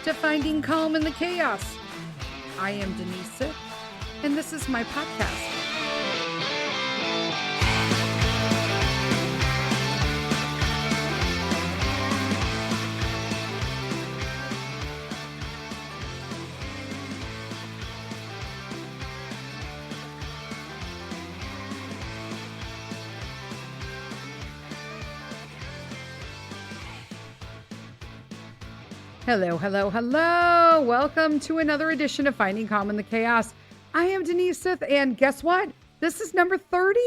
to Finding Calm in the Chaos. I am Denise Sith, and this is my podcast. Hello, hello, hello. Welcome to another edition of Finding Calm in the Chaos. I am Denise Sith, and guess what? This is number 30,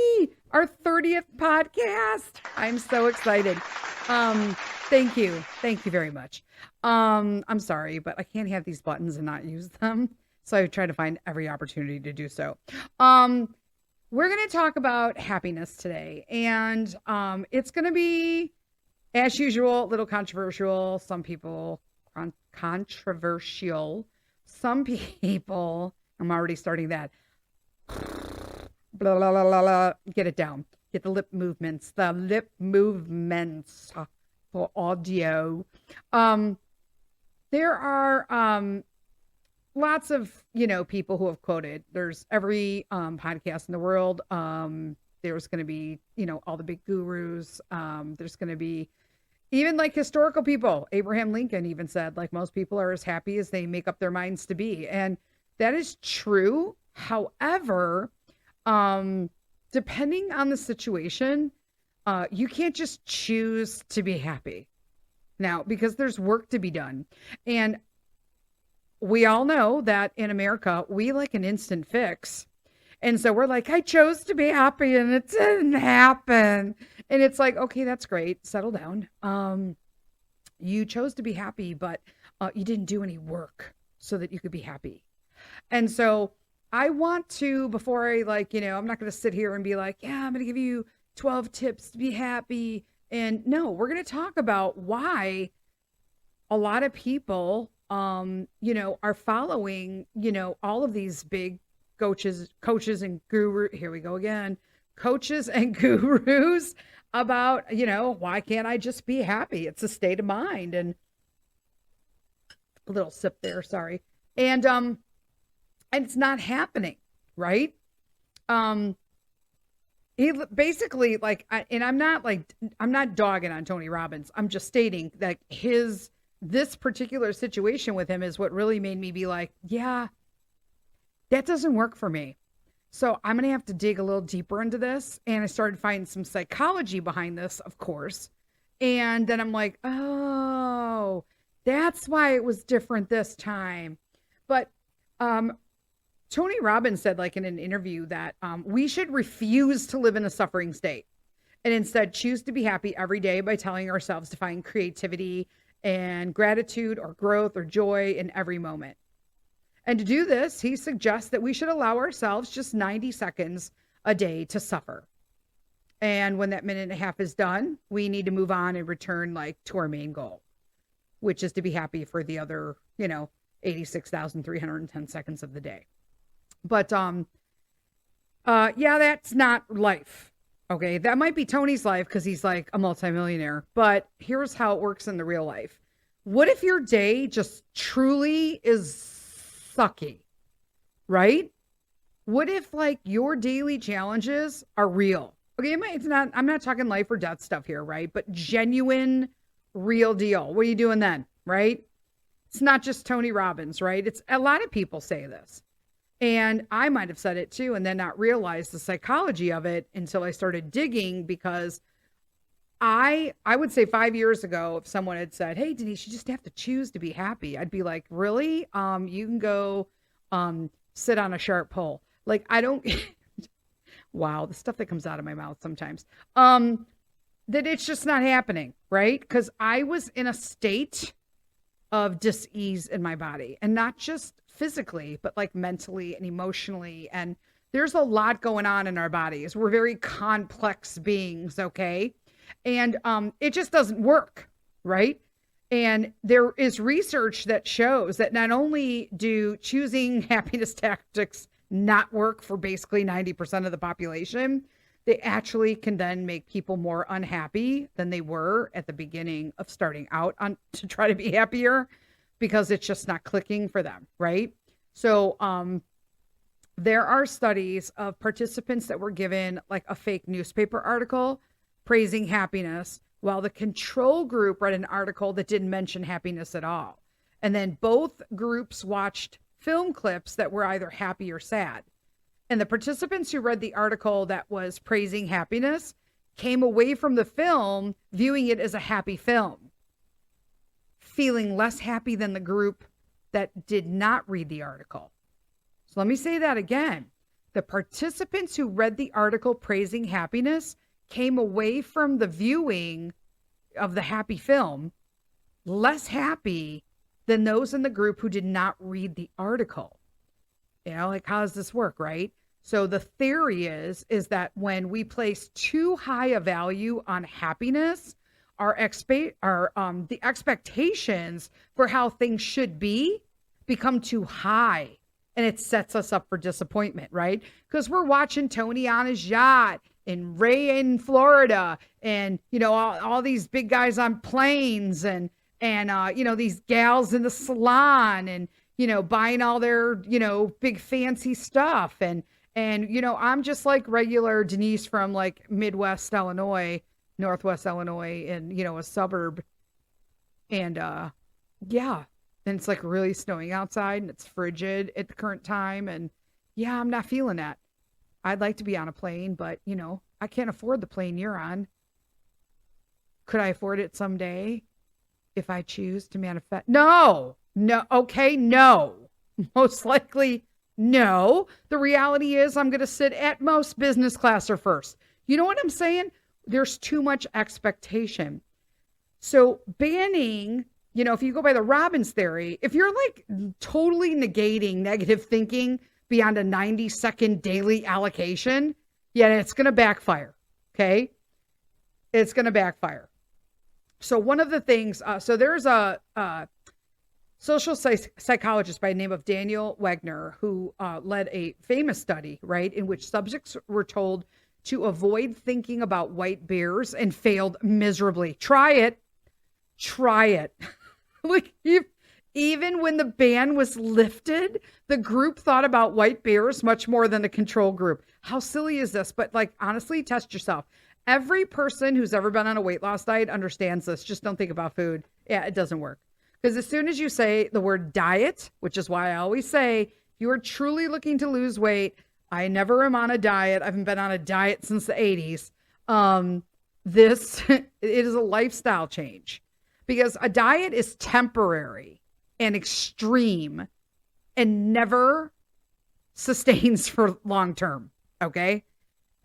our 30th podcast. I'm so excited. Thank you. Thank you very much. I'm sorry, but I can't have these buttons and not use them. So I try to find every opportunity to do so. We're going to talk about happiness today, and it's going to be, as usual, a little controversial. Some people... controversial. Some people, I'm already starting that. Blah, blah, blah, blah, blah. Get it down. Get the lip movements for audio. There are lots of, people who have quoted. There's every podcast in the world. There's going to be, all the big gurus. There's going to be even like historical people. Abraham Lincoln even said, like, most people are as happy as they make up their minds to be. And that is true. However, depending on the situation, you can't just choose to be happy now, because there's work to be done. And we all know that in America, we like an instant fix. And so we're like, I chose to be happy and it didn't happen. And it's like, okay, that's great. Settle down. You chose to be happy, but you didn't do any work so that you could be happy. And so I want to, before I I'm not going to sit here and be like, yeah, I'm going to give you 12 tips to be happy. And no, we're going to talk about why a lot of people, are following, all of these big coaches and gurus. Here we go again. Coaches and gurus about, why can't I just be happy? It's a state of mind. And a little sip there, sorry. And it's not happening, right? He basically I'm not dogging on Tony Robbins. I'm just stating that this particular situation with him is what really made me be like, yeah, that doesn't work for me. So I'm going to have to dig a little deeper into this. And I started finding some psychology behind this, of course. And then I'm like, oh, that's why it was different this time. But Tony Robbins said, in an interview, that we should refuse to live in a suffering state and instead choose to be happy every day by telling ourselves to find creativity and gratitude or growth or joy in every moment. And to do this, he suggests that we should allow ourselves just 90 seconds a day to suffer. And when that minute and a half is done, we need to move on and return to our main goal, which is to be happy for the other, 86,310 seconds of the day. But, that's not life. Okay. That might be Tony's life because he's like a multimillionaire, but here's how it works in the real life. What if your day just truly is sucky, right? What if your daily challenges are real? Okay, I'm not talking life or death stuff here, right? But genuine, real deal. What are you doing then, right? It's not just Tony Robbins, right? It's a lot of people say this. And I might have said it too, and then not realize the psychology of it until I started digging, because I would say 5 years ago, if someone had said, hey, Denise, you just have to choose to be happy, I'd be like, really? You can go sit on a sharp pole. I don't, wow, the stuff that comes out of my mouth sometimes, that it's just not happening, right? Because I was in a state of dis-ease in my body, and not just physically, but mentally and emotionally. And there's a lot going on in our bodies. We're very complex beings, okay? And it just doesn't work, right? And there is research that shows that not only do choosing happiness tactics not work for basically 90% of the population, they actually can then make people more unhappy than they were at the beginning of starting out to try to be happier. because it's just not clicking for them, right? So there are studies of participants that were given like a fake newspaper article praising happiness, while the control group read an article that didn't mention happiness at all. And then both groups watched film clips that were either happy or sad. And the participants who read the article that was praising happiness came away from the film viewing it as a happy film, feeling less happy than the group that did not read the article. So let me say that again. The participants who read the article praising happiness came away from the viewing of the happy film less happy than those in the group who did not read the article. You know, like, how does this work, right? So the theory is that when we place too high a value on happiness, the expectations for how things should be become too high, and it sets us up for disappointment, right? Because we're watching Tony on his yacht and Ray in Florida, and you know, all these big guys on planes, and you know, these gals in the salon, and you know, buying all their, you know, big fancy stuff, and you know, I'm just like regular Denise from like Northwest Illinois, and you know, a suburb, and yeah, and it's like really snowing outside, and it's frigid at the current time, and yeah, I'm not feeling that. I'd like to be on a plane, but you know, I can't afford the plane you're on. Could I afford it someday if I choose to manifest? No, okay, no. Most likely, no. The reality is I'm going to sit at most business class or first. You know what I'm saying? There's too much expectation. So banning, you know, if you go by the Robbins theory, if you're like totally negating negative thinking beyond a 90-second daily allocation, yeah, it's going to backfire. Okay. It's going to backfire. So one of the things, so there's a social psychologist by the name of Daniel Wegner who led a famous study, right, in which subjects were told to avoid thinking about white bears and failed miserably. Try it. Like, even when the ban was lifted, the group thought about white bears much more than the control group. How silly is this? But like, honestly, test yourself. Every person who's ever been on a weight loss diet understands this. Just don't think about food. Yeah, it doesn't work. Because as soon as you say the word diet, which is why I always say, you are truly looking to lose weight. I never am on a diet. I haven't been on a diet since the 80s. It is a lifestyle change, because a diet is temporary and extreme and never sustains for long term. Okay.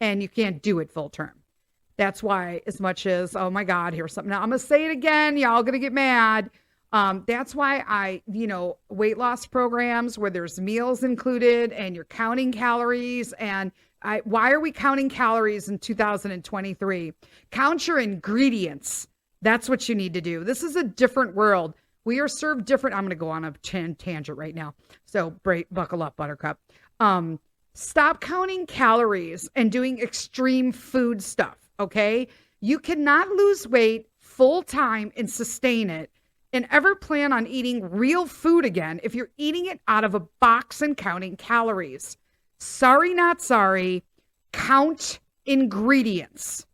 And you can't do it full term. That's why, as much as, oh my God, here's something. Now I'm going to say it again. Y'all going to get mad. That's why weight loss programs where there's meals included and you're counting calories. And why are we counting calories in 2023? Count your ingredients. That's what you need to do. This is a different world. We are served different. I'm going to go on a tangent right now. So buckle up, Buttercup. Stop counting calories and doing extreme food stuff. Okay. You cannot lose weight full time and sustain it and ever plan on eating real food again if you're eating it out of a box and counting calories. Sorry, not sorry. Count ingredients.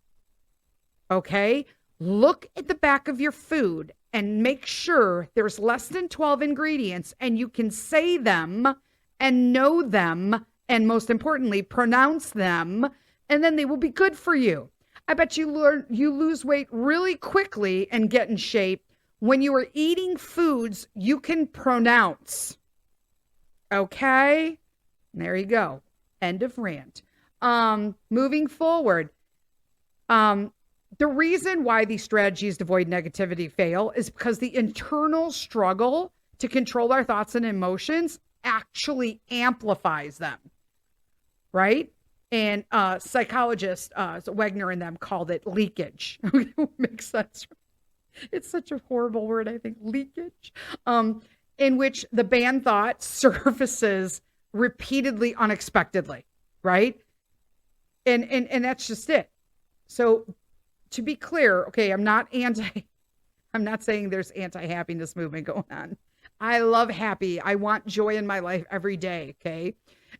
Okay. Look at the back of your food and make sure there's less than 12 ingredients and you can say them and know them, and most importantly, pronounce them, and then they will be good for you. I bet you lose weight really quickly and get in shape when you are eating foods you can pronounce. Okay? There you go. End of rant. Moving forward. The reason why these strategies to avoid negativity fail is because the internal struggle to control our thoughts and emotions actually amplifies them. Right? And psychologists, Wegner and them, called it leakage. Makes sense. It's such a horrible word, I think, leakage. In which the banned thought surfaces repeatedly, unexpectedly, right? And that's just it. So to be clear, okay, I'm not saying there's anti-happiness movement going on. I love happy. I want joy in my life every day. Okay.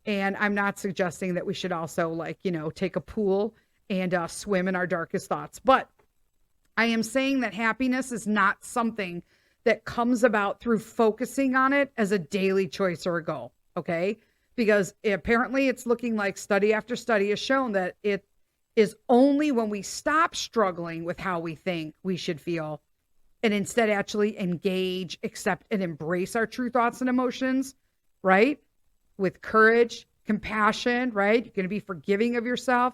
And I'm not suggesting that we should also, like, take a pool and swim in our darkest thoughts. But I am saying that happiness is not something that comes about through focusing on it as a daily choice or a goal. Okay. Because apparently it's looking like study after study has shown that it is only when we stop struggling with how we think we should feel and instead actually engage, accept, and embrace our true thoughts and emotions, right? With courage, compassion, right? You're going to be forgiving of yourself,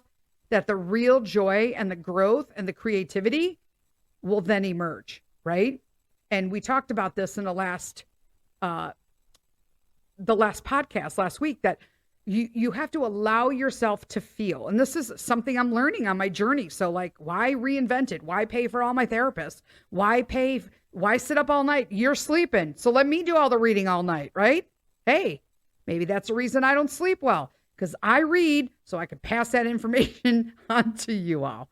that the real joy and the growth and the creativity will then emerge, right? And we talked about this in the last podcast last week, that you have to allow yourself to feel. And this is something I'm learning on my journey. So, like, why reinvent it? Why pay for all my therapists? Why sit up all night? You're sleeping. So let me do all the reading all night, right? Hey, maybe that's the reason I don't sleep well, because I read so I can pass that information on to you all.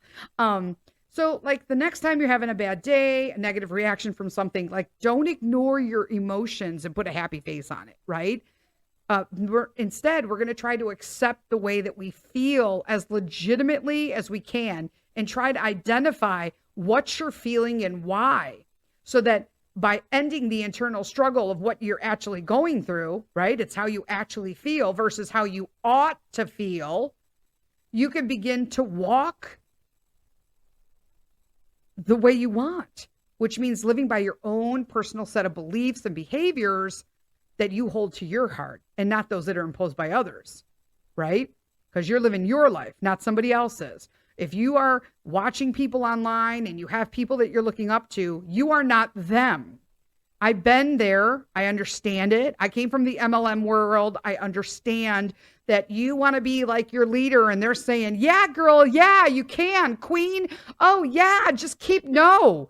So, like, the next time you're having a bad day, a negative reaction from something, like, don't ignore your emotions and put a happy face on it, right? Instead, we're going to try to accept the way that we feel as legitimately as we can and try to identify what you're feeling and why, so that by ending the internal struggle of what you're actually going through, right? It's how you actually feel versus how you ought to feel. You can begin to walk the way you want, which means living by your own personal set of beliefs and behaviors that you hold to your heart and not those that are imposed by others, right? Because you're living your life, not somebody else's. If you are watching people online and you have people that you're looking up to, you are not them. I've been there. I understand it. I came from the MLM world. I understand that you want to be like your leader and they're saying, yeah, girl, yeah, you can, queen. Oh, yeah, just no,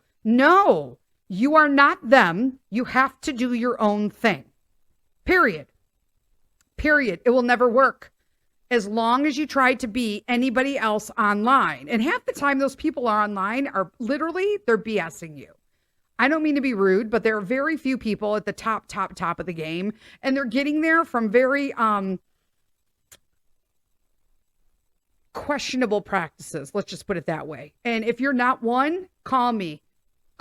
you are not them. You have to do your own thing. Period. It will never work as long as you try to be anybody else online. And half the time those people are online are literally, they're BSing you. I don't mean to be rude, but there are very few people at the top of the game. And they're getting there from very questionable practices. Let's just put it that way. And if you're not one, call me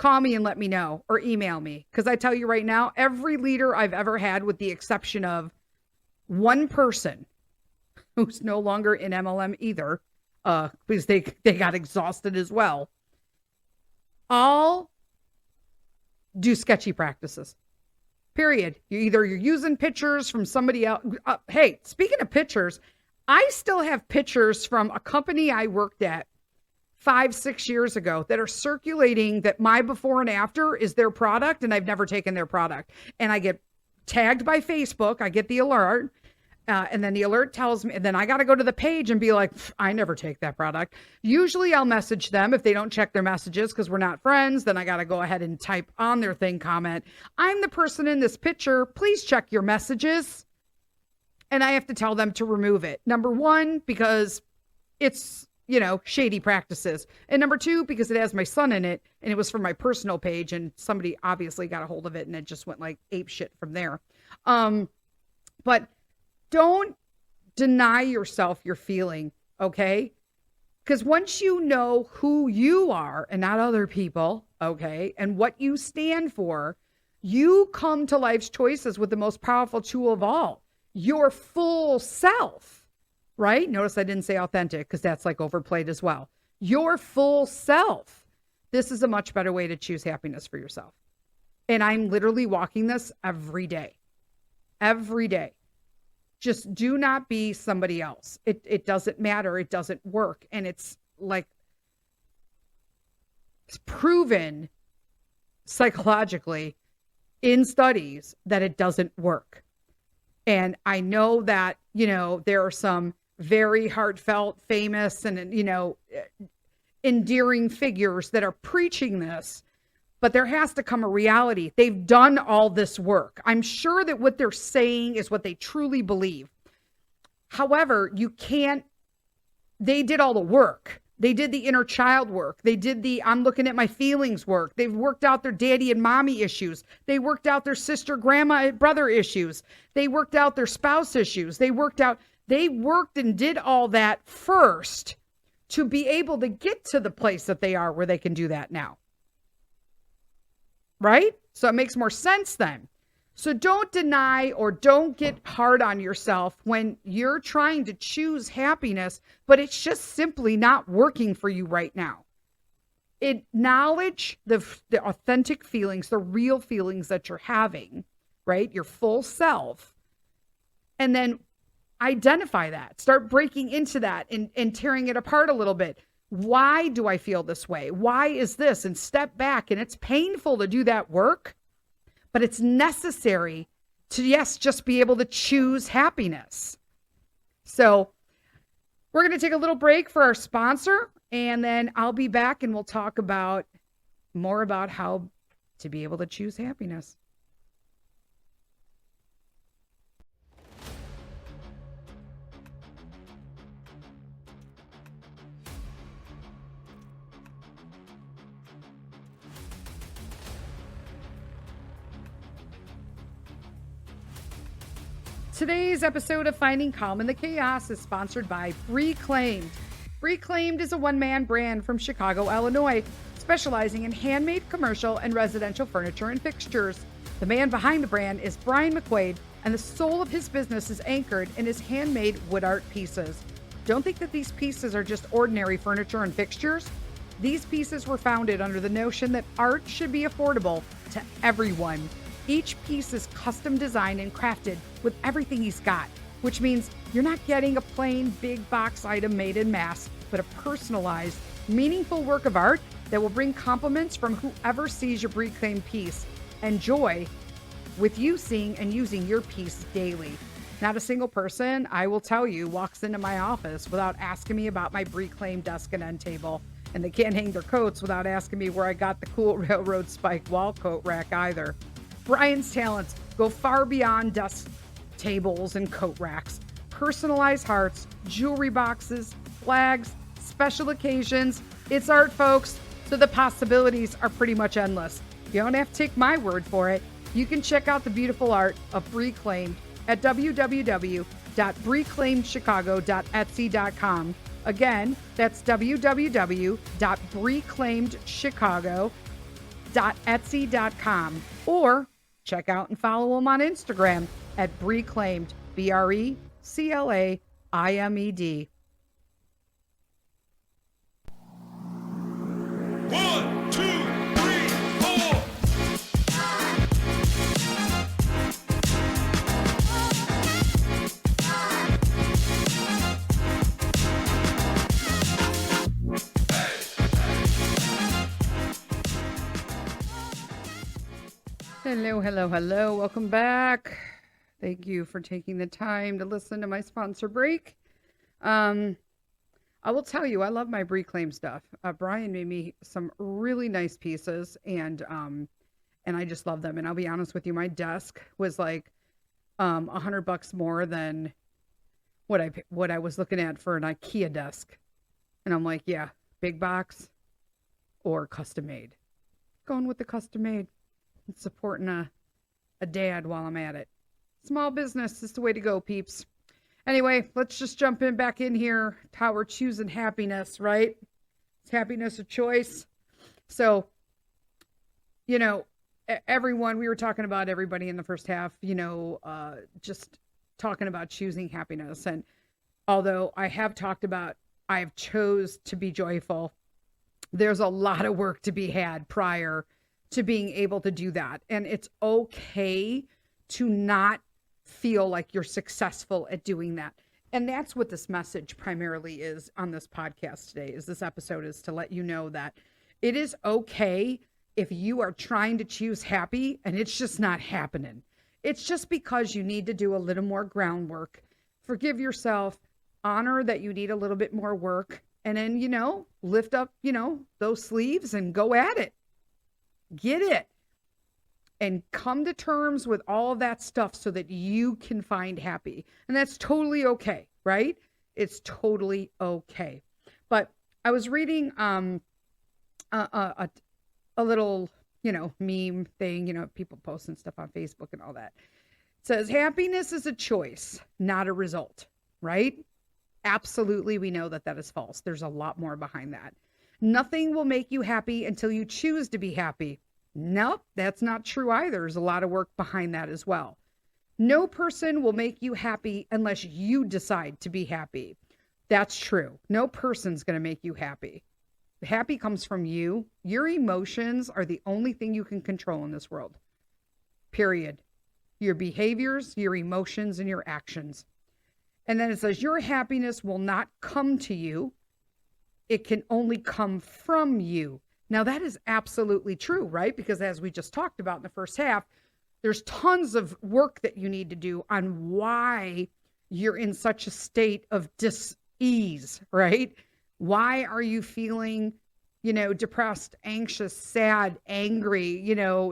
and let me know, or email me. Because I tell you right now, every leader I've ever had, with the exception of one person who's no longer in MLM either, because they got exhausted as well, all do sketchy practices. Period. You're using pictures from somebody else. Hey, speaking of pictures, I still have pictures from a company I worked at 5-6 years ago that are circulating that my before and after is their product, and I've never taken their product. And I get tagged by Facebook. I get the alert. And then the alert tells me, and then I got to go to the page and be like, I never take that product. Usually I'll message them if they don't check their messages because we're not friends. Then I got to go ahead and type on their thing, comment, I'm the person in this picture. Please check your messages. And I have to tell them to remove it. Number one, because it's, shady practices. And number two, because it has my son in it and it was from my personal page and somebody obviously got a hold of it and it just went like ape shit from there. But don't deny yourself your feeling, okay? Because once you know who you are and not other people, okay, and what you stand for, you come to life's choices with the most powerful tool of all, your full self, right? Notice I didn't say authentic because that's like overplayed as well. Your full self. This is a much better way to choose happiness for yourself. And I'm literally walking this every day. Every day. Just do not be somebody else. It doesn't matter. It doesn't work. And it's like, it's proven psychologically in studies that it doesn't work. And I know that, there are some very heartfelt, famous, and, endearing figures that are preaching this, but there has to come a reality. They've done all this work. I'm sure that what they're saying is what they truly believe. However, they did all the work. They did the inner child work. They did the I'm looking at my feelings work. They've worked out their daddy and mommy issues. They worked out their sister, grandma, brother issues. They worked out their spouse issues. They worked and did all that first to be able to get to the place that they are where they can do that now. Right? So it makes more sense then. So don't deny or don't get hard on yourself when you're trying to choose happiness, but it's just simply not working for you right now. Acknowledge the authentic feelings, the real feelings that you're having, right? Your full self. And then identify that. Start breaking into that and tearing it apart a little bit. Why do I feel this way? Why is this? And step back. And it's painful to do that work, but it's necessary to, yes, just be able to choose happiness. So we're going to take a little break for our sponsor, and then I'll be back and we'll talk about more about how to be able to choose happiness. Today's episode of Finding Calm in the Chaos is sponsored by Reclaimed. Reclaimed is a one-man brand from Chicago, Illinois, specializing in handmade commercial and residential furniture and fixtures. The man behind the brand is Brian McQuaid, and the soul of his business is anchored in his handmade wood art pieces. Don't think that these pieces are just ordinary furniture and fixtures. These pieces were founded under the notion that art should be affordable to everyone. Each piece is custom designed and crafted with everything he's got, which means you're not getting a plain big box item made in mass, but a personalized, meaningful work of art that will bring compliments from whoever sees your reclaimed piece and joy with you seeing and using your piece daily. Not a single person, I will tell you, walks into my office without asking me about my reclaimed desk and end table. And they can't hang their coats without asking me where I got the cool railroad spike wall coat rack either. Brian's talents go far beyond desk tables and coat racks. Personalized hearts, jewelry boxes, flags, special occasions. It's art, folks, so the possibilities are pretty much endless. You don't have to take my word for it. You can check out the beautiful art of Reclaimed at www.reclaimedchicago.etsy.com. Again, that's www.reclaimedchicago.etsy.com. Or check out and follow them on Instagram at Reclaimed, BRECLAIMED. 1, 2, 3, 4. Hello, hello, hello. Welcome back. Thank you for taking the time to listen to my sponsor break. I will tell you, I love my Reclaim stuff. Brian made me some really nice pieces, and I just love them. And I'll be honest with you, my desk was like $100 more than what I was looking at for an IKEA desk. And I'm like, yeah, big box or custom made. Going with the custom made and supporting a dad while I'm at it. Small business is the way to go, peeps. Anyway, let's just jump back in here. How we're choosing happiness, right? It's happiness a choice. So, everyone, we were talking about everybody in the first half, just talking about choosing happiness. And although I have talked about, I have chose to be joyful, there's a lot of work to be had prior to being able to do that. And it's okay to not feel like you're successful at doing that. And that's what this message primarily is on this podcast today, is this episode is to let you know that it is okay if you are trying to choose happy and it's just not happening. It's just because you need to do a little more groundwork. Forgive yourself, honor that you need a little bit more work, and then, lift up, those sleeves and go at it. Get it. And come to terms with all of that stuff so that you can find happy. And that's totally okay, right? It's totally okay. But I was reading a, a, a little, meme thing, people posting stuff on Facebook and all that. It says happiness is a choice, not a result, right? Absolutely, we know that that is false. There's a lot more behind that. Nothing will make you happy until you choose to be happy. Nope, that's not true either. There's a lot of work behind that as well. No person will make you happy unless you decide to be happy. That's true. No person's going to make you happy. Happy comes from you. Your emotions are the only thing you can control in this world. Period. Your behaviors, your emotions, and your actions. And then it says, your happiness will not come to you. It can only come from you. Now, that is absolutely true, right? Because as we just talked about in the first half, there's tons of work that you need to do on why you're in such a state of dis-ease, right? Why are you feeling, depressed, anxious, sad, angry,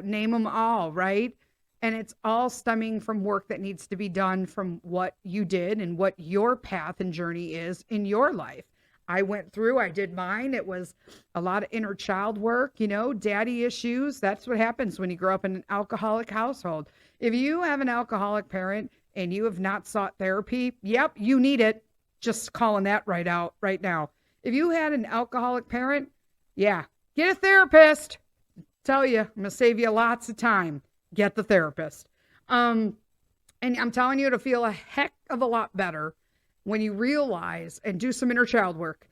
name them all, right? And it's all stemming from work that needs to be done from what you did and what your path and journey is in your life. I did mine. It was a lot of inner child work, daddy issues. That's what happens when you grow up in an alcoholic household. If you have an alcoholic parent and you have not sought therapy, yep, you need it. Just calling that right out right now. If you had an alcoholic parent, yeah, get a therapist. Tell you, I'm going to save you lots of time. Get the therapist. And I'm telling you, it'll feel a heck of a lot better when you realize, and do some inner child work,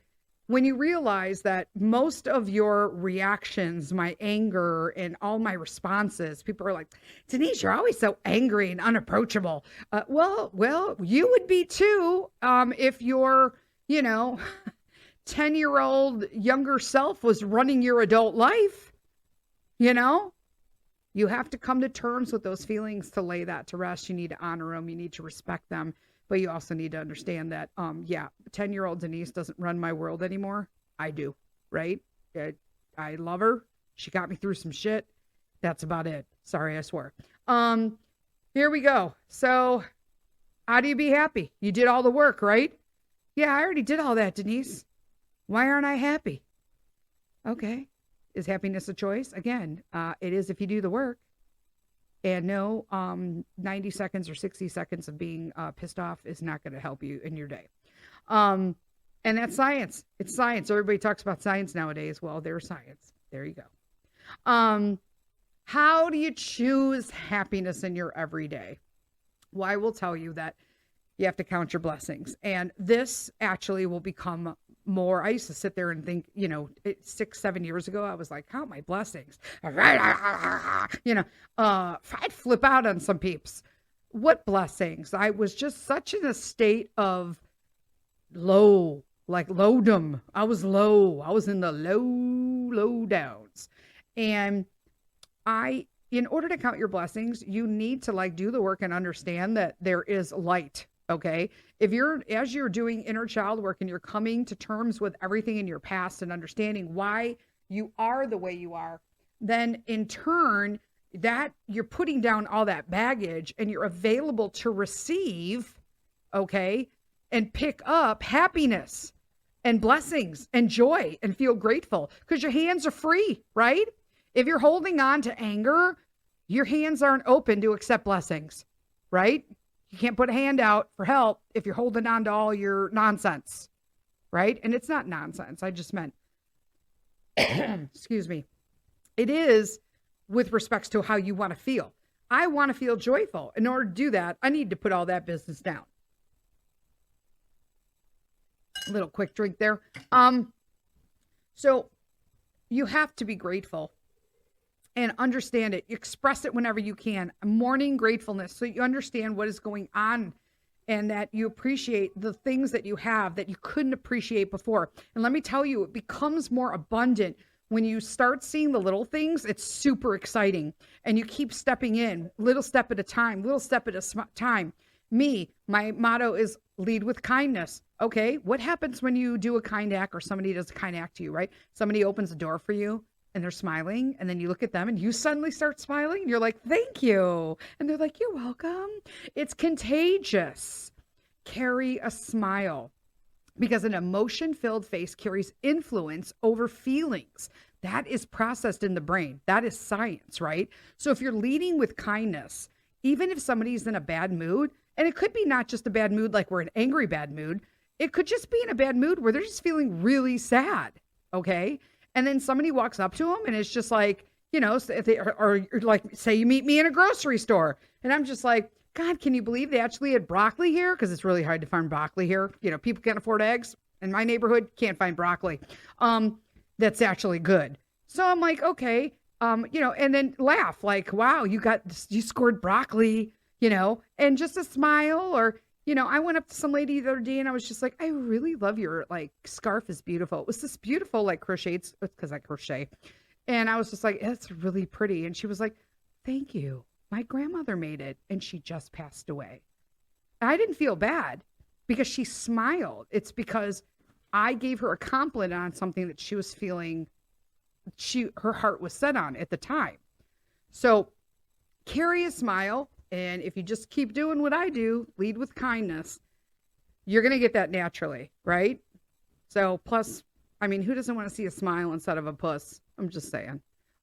when you realize that most of your reactions, my anger and all my responses, people are like, Denise, you're always so angry and unapproachable. Well, you would be too, if your, 10-year-old younger self was running your adult life. You have to come to terms with those feelings to lay that to rest. You need to honor them. You need to respect them. But you also need to understand that, 10-year-old Denise doesn't run my world anymore. I do, right? I love her. She got me through some shit. That's about it. Sorry, I swear. Here we go. So how do you be happy? You did all the work, right? Yeah, I already did all that, Denise. Why aren't I happy? Okay. Is happiness a choice? Again, it is if you do the work. And no, 90 seconds or 60 seconds of being pissed off is not going to help you in your day. And that's science. It's science. Everybody talks about science nowadays. Well, there's science. There you go. How do you choose happiness in your everyday? Well, I will tell you that you have to count your blessings. And this actually will become more. I used to sit there and think, 6-7 years ago, I was like, count my blessings. I'd flip out on some peeps. What blessings? I was just such in a state of low, like lowdom. I was low. I was in the low downs. And in order to count your blessings, you need to do the work and understand that there is light. Okay. As you're doing inner child work and you're coming to terms with everything in your past and understanding why you are the way you are, then in turn that you're putting down all that baggage and you're available to receive, okay, and pick up happiness and blessings and joy and feel grateful because your hands are free, right? If you're holding on to anger, your hands aren't open to accept blessings, right? You can't put a hand out for help if you're holding on to all your nonsense, right? And it's not nonsense. I just meant, excuse me. It is with respects to how you want to feel. I want to feel joyful. In order to do that, I need to put all that business down. A little quick drink there. So you have to be grateful and understand it. Express it whenever you can. Morning gratefulness, so you understand what is going on and that you appreciate the things that you have that you couldn't appreciate before. And let me tell you, it becomes more abundant when you start seeing the little things. It's super exciting. And you keep stepping in, little step at a time, little step at a time. My motto is lead with kindness. Okay, what happens when you do a kind act or somebody does a kind act to you, right? Somebody opens the door for you and they're smiling, and then you look at them and you suddenly start smiling. And you're like, thank you. And they're like, you're welcome. It's contagious. Carry a smile. because an emotion-filled face carries influence over feelings. That is processed in the brain. That is science, right? So if you're leading with kindness, even if somebody's in a bad mood, and it could be not just a bad mood like we're in an angry bad mood, it could just be in a bad mood where they're just feeling really sad, okay? And then somebody walks up to them and it's just like, or like, say you meet me in a grocery store and I'm just like, God, can you believe they actually had broccoli here? Because it's really hard to find broccoli here. People can't afford eggs. In my neighborhood, can't find broccoli. That's actually good. So I'm like, okay, and then laugh like, wow, you scored broccoli, and just a smile. Or, I went up to some lady the other day and I was just like, I really love your like scarf is beautiful. It was this beautiful like crocheted, because I crochet. And I was just like, it's really pretty. And she was like, thank you. My grandmother made it and she just passed away. I didn't feel bad because she smiled. It's because I gave her a compliment on something that she was feeling her heart was set on at the time. So carry a smile. And if you just keep doing what I do, lead with kindness, you're going to get that naturally, right? So plus, I mean, who doesn't want to see a smile instead of a puss? I'm just saying.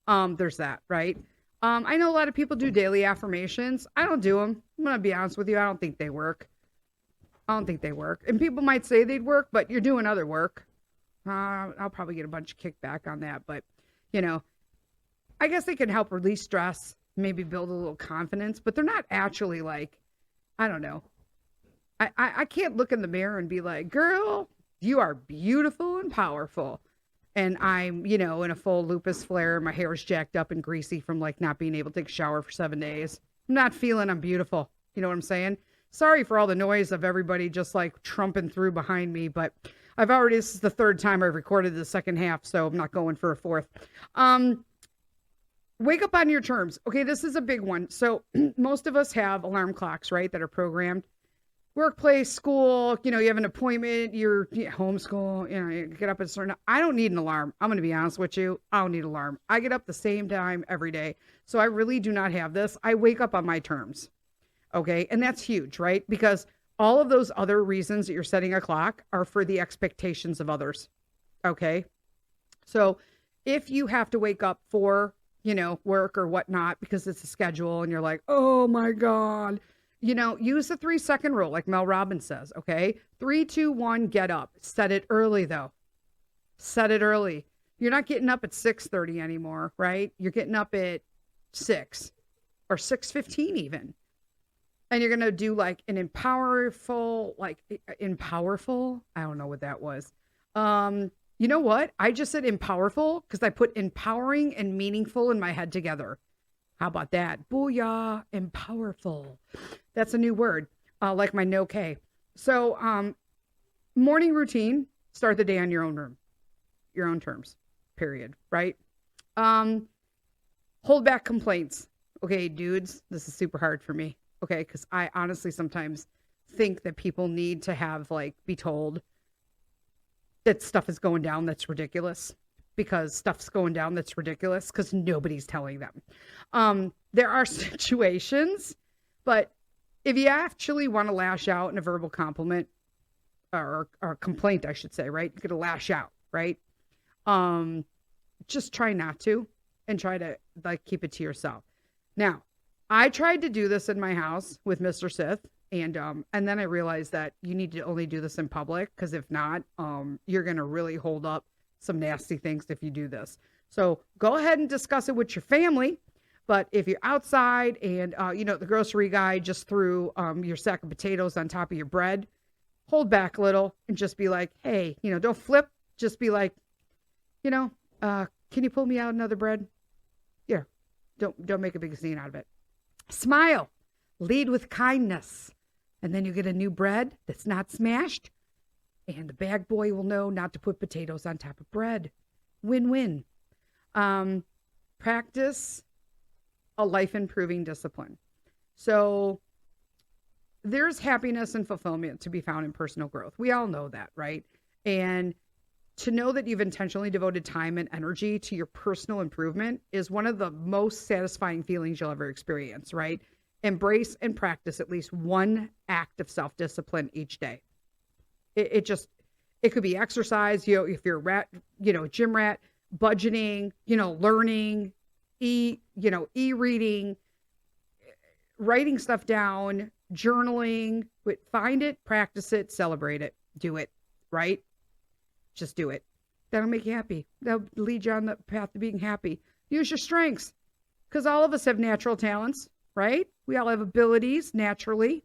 There's that, right? I know a lot of people do daily affirmations. I don't do them. I'm going to be honest with you. I don't think they work. And people might say they'd work, but you're doing other work. I'll probably get a bunch of kickback on that. But, I guess they can help release stress, maybe build a little confidence. But they're not actually like, I don't know. I can't look in the mirror and be like, girl, you are beautiful and powerful. And I'm, in a full lupus flare. My hair is jacked up and greasy from like not being able to take a shower for 7 days. I'm not feeling I'm beautiful. You know what I'm saying? Sorry for all the noise of everybody just like trumping through behind me, but this is the third time I've recorded the second half, so I'm not going for a fourth. Wake up on your terms. Okay, this is a big one. So most of us have alarm clocks, right, that are programmed. Workplace, school, you have an appointment, you're homeschool, you get up at a certain. I don't need an alarm. I'm going to be honest with you. I don't need an alarm. I get up the same time every day. So I really do not have this. I wake up on my terms. Okay. And that's huge, right? Because all of those other reasons that you're setting a clock are for the expectations of others. Okay. So if you have to wake up for, work or whatnot, because it's a schedule and you're like, oh my God, use the 3-second rule, like Mel Robbins says, okay? 3, 2, 1, get up. Set it early, though. Set it early. You're not getting up at 6:30 anymore, right? You're getting up at 6 or 6:15 even. And you're going to do like an empowerful, I don't know what that was. You know what? I just said empowerful because I put empowering and meaningful in my head together. How about that? Booyah, empowerful. That's a new word, like my no K. So morning routine, start the day on your own terms, period, right? Hold back complaints. Okay, dudes, this is super hard for me, okay? Because I honestly sometimes think that people need to have, be told that stuff is going down that's ridiculous. Because stuff's going down that's ridiculous because nobody's telling them. There are situations, but if you actually want to lash out in a verbal compliment or complaint, I should say, right? You're going to lash out, right? Just try not to and try to keep it to yourself. Now, I tried to do this in my house with Mr. Sith, and then I realized that you need to only do this in public because if not, you're going to really hold up some nasty things if you do this. So go ahead and discuss it with your family. But if you're outside and, the grocery guy just threw your sack of potatoes on top of your bread, hold back a little and just be like, hey, don't flip. Just be like, can you pull me out another bread? Yeah. Don't make a big scene out of it. Smile. Lead with kindness. And then you get a new bread that's not smashed. And the bag boy will know not to put potatoes on top of bread. Win-win. Practice a life-improving discipline. So there's happiness and fulfillment to be found in personal growth. We all know that, right? And to know that you've intentionally devoted time and energy to your personal improvement is one of the most satisfying feelings you'll ever experience, right? Embrace and practice at least one act of self-discipline each day. It could be exercise, if you're a rat, gym rat, budgeting, learning, e-reading, writing stuff down, journaling. Find it, practice it, celebrate it, do it, right? Just do it. That'll make you happy. That'll lead you on the path to being happy. Use your strengths, because all of us have natural talents, right? We all have abilities naturally.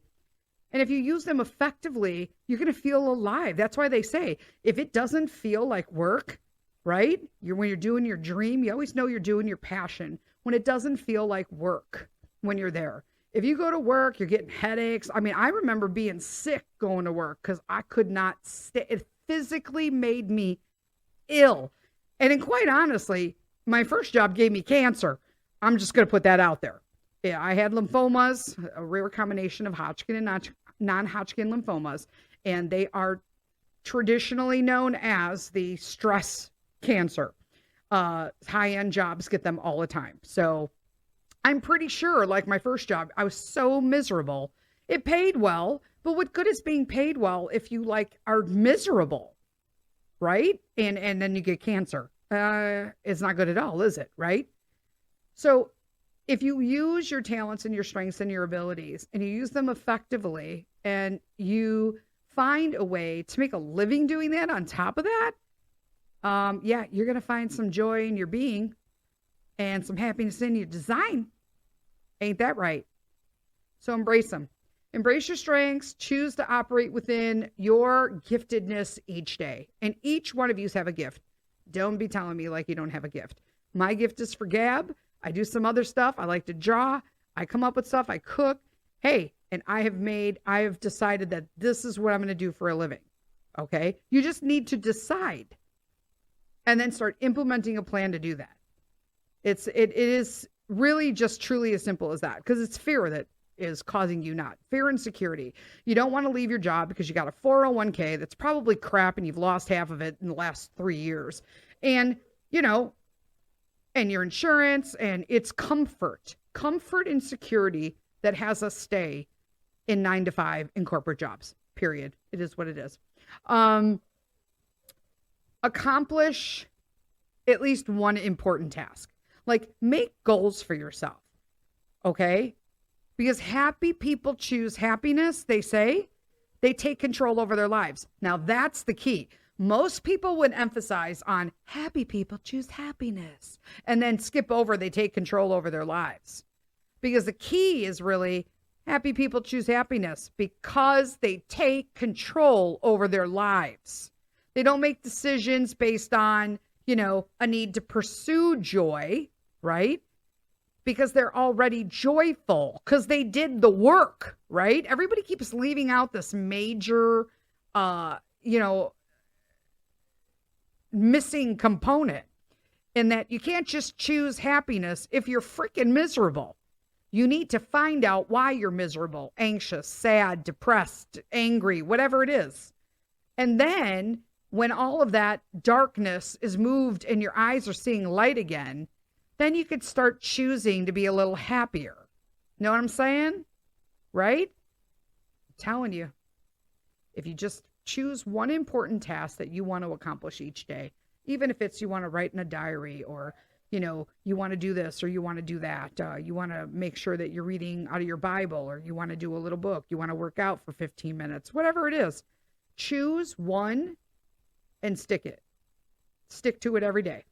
And if you use them effectively, you're going to feel alive. That's why they say, if it doesn't feel like work, right? When you're doing your dream, you always know you're doing your passion when it doesn't feel like work when you're there. If you go to work, you're getting headaches. I mean, I remember being sick going to work because I could not stay. It physically made me ill. And then quite honestly, my first job gave me cancer. I'm just going to put that out there. Yeah, I had lymphomas, a rare combination of Hodgkin and non-Hodgkin lymphomas, and they are traditionally known as the stress cancer. High-end jobs get them all the time. So I'm pretty sure, like my first job, I was so miserable. It paid well, but what good is being paid well if you are miserable, right? And then you get cancer. It's not good at all, is it? Right? So if you use your talents and your strengths and your abilities and you use them effectively and you find a way to make a living doing that on top of that, you're going to find some joy in your being and some happiness in your design. Ain't that right? So embrace them. Embrace your strengths. Choose to operate within your giftedness each day. And each one of you have a gift. Don't be telling me like you don't have a gift. My gift is for gab. I do some other stuff. I like to draw. I come up with stuff. I cook. Hey, and I have decided that this is what I'm going to do for a living. Okay? You just need to decide and then start implementing a plan to do that. It is really just truly as simple as that, because it's fear that is causing you not. Fear and insecurity. You don't want to leave your job because you got a 401k that's probably crap and you've lost half of it in the last 3 years. And, and your insurance, and it's comfort and security that has us stay in 9 to 5 in corporate jobs, period. It is what it is. Accomplish at least one important task. Make goals for yourself. Okay? Because happy people choose happiness, they say. They take control over their lives. Now, that's the key. Most people would emphasize on happy people choose happiness and then skip over they take control over their lives. Because the key is really happy people choose happiness because they take control over their lives. They don't make decisions based on, a need to pursue joy, right? Because they're already joyful because they did the work, right? Everybody keeps leaving out this major, missing component, in that you can't just choose happiness if you're freaking miserable. You need to find out why you're miserable, anxious, sad, depressed, angry, whatever it is. And then when all of that darkness is moved and your eyes are seeing light again, then you could start choosing to be a little happier. Know what I'm saying? Right? I'm telling you, if you just choose one important task that you want to accomplish each day, even if it's you want to write in a diary, or, you want to do this or you want to do that. You want to make sure that you're reading out of your Bible, or you want to do a little book. You want to work out for 15 minutes, whatever it is. Choose one and stick to it every day.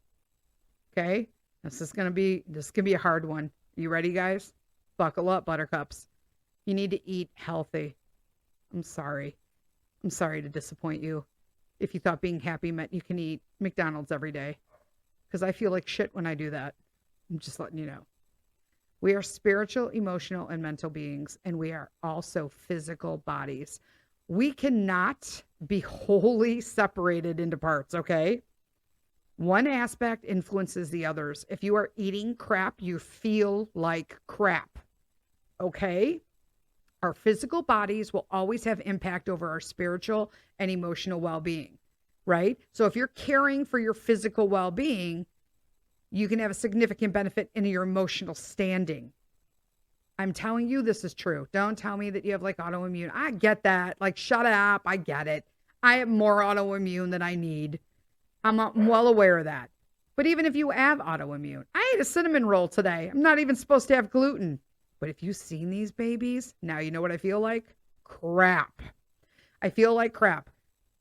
Okay? This is going to be a hard one. You ready, guys? Buckle up, buttercups. You need to eat healthy. I'm sorry to disappoint you. If you thought being happy meant you can eat McDonald's every day, because I feel like shit when I do that. I'm just letting you know. We are spiritual, emotional, and mental beings, and we are also physical bodies. We cannot be wholly separated into parts, okay? One aspect influences the others. If you are eating crap, you feel like crap, okay? Our physical bodies will always have impact over our spiritual and emotional well-being, right? So if you're caring for your physical well-being, you can have a significant benefit in your emotional standing. I'm telling you, this is true. Don't tell me that you have autoimmune. I get that. Shut up. I get it. I have more autoimmune than I need. I'm well aware of that. But even if you have autoimmune, I ate a cinnamon roll today. I'm not even supposed to have gluten. But if you've seen these babies, now you know what I feel like? Crap. I feel like crap.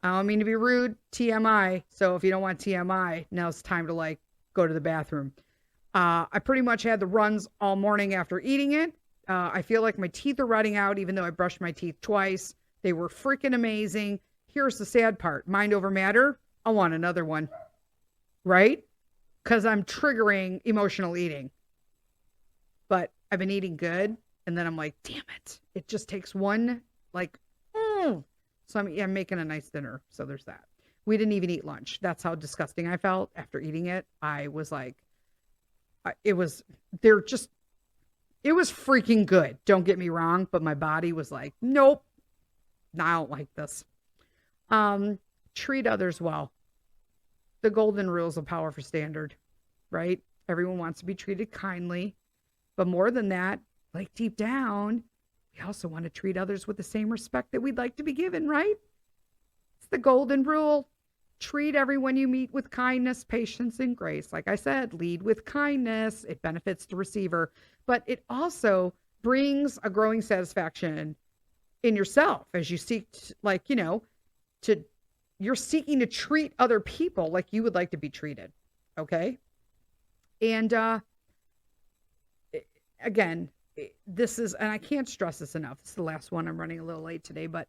I don't mean to be rude, TMI. So if you don't want TMI, now it's time to like go to the bathroom. I pretty much had the runs all morning after eating it. I feel like my teeth are rotting out, even though I brushed my teeth twice. They were freaking amazing. Here's the sad part. Mind over matter. I want another one. Right? Because I'm triggering emotional eating. But I've been eating good. And then I'm like, damn it. It just takes one, like, So I'm making a nice dinner. So there's that. We didn't even eat lunch. That's how disgusting I felt after eating it. I was like, it was freaking good. Don't get me wrong. But my body was like, nope, I don't like this. Treat others well. The golden rules of power for standard, right? Everyone wants to be treated kindly. But more than that, like deep down, we also want to treat others with the same respect that we'd like to be given, right? It's the golden rule. Treat everyone you meet with kindness, patience, and grace. Like I said, lead with kindness. It benefits the receiver, but it also brings a growing satisfaction in yourself as you seek, you're seeking to treat other people like you would like to be treated. Okay. And, again, and I can't stress this enough. This is the last one. I'm running a little late today, but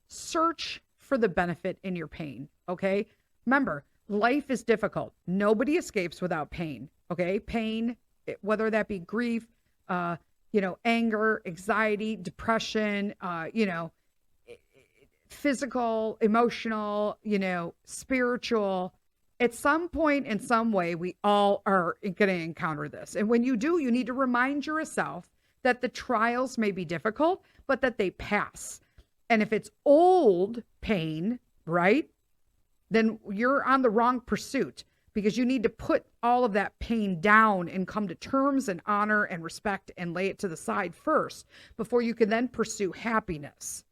search for the benefit in your pain. Okay. Remember, life is difficult. Nobody escapes without pain. Okay. Pain, whether that be grief, anger, anxiety, depression, physical, emotional, spiritual. At some point, in some way, we all are going to encounter this. And when you do, you need to remind yourself that the trials may be difficult, but that they pass. And if it's old pain, right, then you're on the wrong pursuit, because you need to put all of that pain down and come to terms and honor and respect and lay it to the side first before you can then pursue happiness,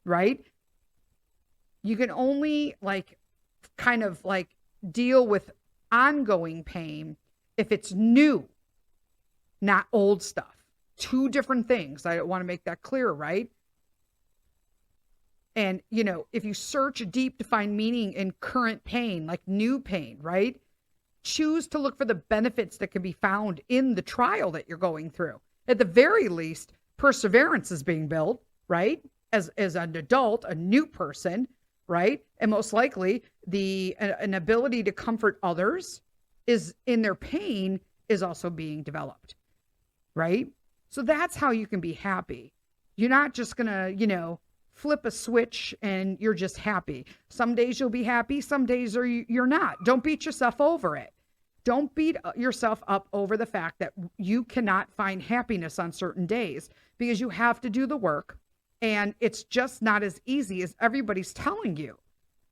right? You can only deal with ongoing pain if it's new, not old stuff. Two different things. I want to make that clear, right? And, if you search deep to find meaning in current pain, like new pain, right? Choose to look for the benefits that can be found in the trial that you're going through. At the very least, perseverance is being built, right? As an adult, a new person, right? And most likely an ability to comfort others is in their pain is also being developed, right? So that's how you can be happy. You're not just going to, flip a switch and you're just happy. Some days you'll be happy. Some days you're not. Don't beat yourself over it. Don't beat yourself up over the fact that you cannot find happiness on certain days, because you have to do the work. And it's just not as easy as everybody's telling you,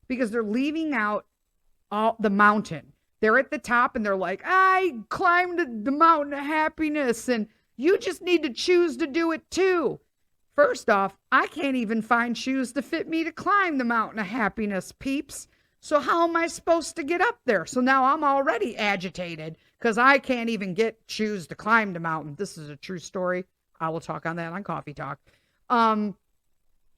because they're leaving out all the mountain. They're at the top and they're like, I climbed the mountain of happiness, and you just need to choose to do it too. First off, I can't even find shoes to fit me to climb the mountain of happiness, peeps. So how am I supposed to get up there? So now I'm already agitated because I can't even get shoes to climb the mountain. This is a true story. I will talk on that on Coffee Talk.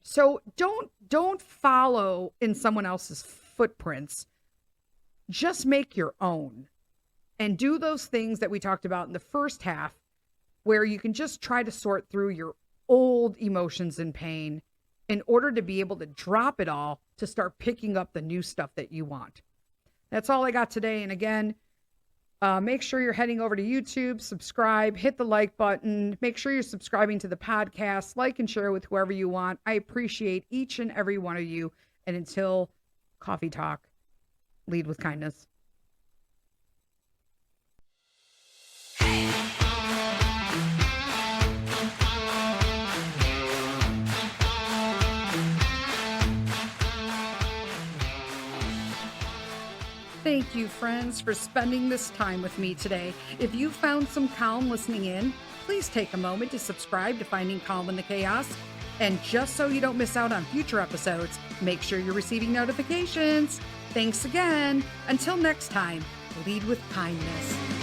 So don't follow in someone else's footprints. Just make your own and do those things that we talked about in the first half, where you can just try to sort through your old emotions and pain in order to be able to drop it all to start picking up the new stuff that you want. That's all I got today. And again, make sure you're heading over to YouTube, subscribe, hit the like button. Make sure you're subscribing to the podcast, like and share with whoever you want. I appreciate each and every one of you. And until Coffee Talk, lead with kindness. Thank you, friends, for spending this time with me today. If you found some calm listening in, please take a moment to subscribe to Finding Calm in the Chaos. And just so you don't miss out on future episodes, make sure you're receiving notifications. Thanks again. Until next time, lead with kindness.